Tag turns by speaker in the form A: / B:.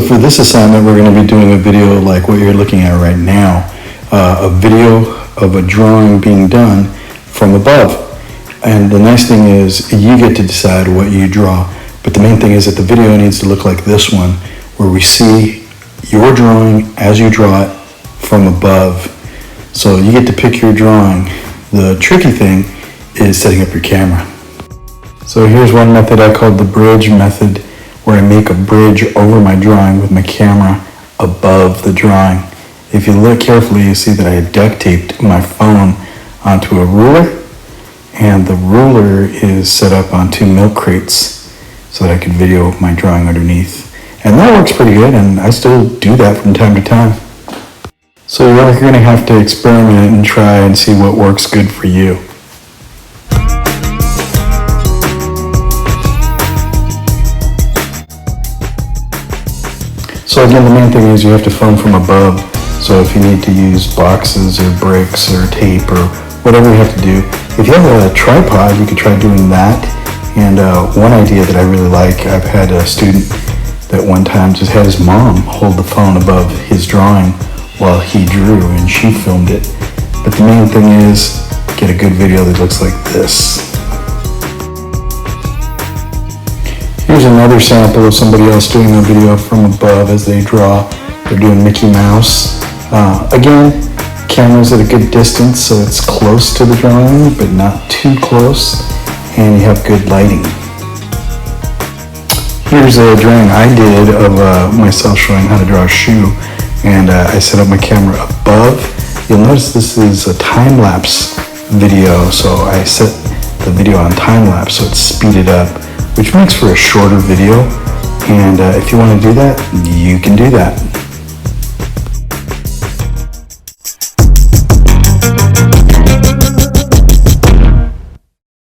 A: for this assignment, we're going to be doing a video like what you're looking at right now, a video of a drawing being done from above. And the nice thing is you get to decide what you draw, but the main thing is that the video needs to look like this one, where we see your drawing as you draw it from above. So you get to pick your drawing. The tricky thing is setting up your camera. So here's one method I called the bridge method, where I make a bridge over my drawing with my camera above the drawing. If you look carefully, you see that I duct taped my phone onto a ruler, and the ruler is set up on 2 milk crates so that I can video my drawing underneath. And that works pretty good, and I still do that from time to time. So you're going to have to experiment and try and see what works good for you. So again, the main thing is you have to film from above. So if you need to use boxes or bricks or tape or whatever you have to do. If you have a tripod, you could try doing that. And one idea that I really like, I've had a student that one time just had his mom hold the phone above his drawing while he drew, and she filmed it. But the main thing is get a good video that looks like this. Here's another sample of somebody else doing a video from above as they draw. They're doing Mickey Mouse. Again, camera's at a good distance, so it's close to the drawing, but not too close, and you have good lighting. Here's a drawing I did of myself showing how to draw a shoe, and I set up my camera above. You'll notice this is a time-lapse video, so I set the video on time-lapse so it's speeded up, which makes for a shorter video, and if you want to do that, you can do that.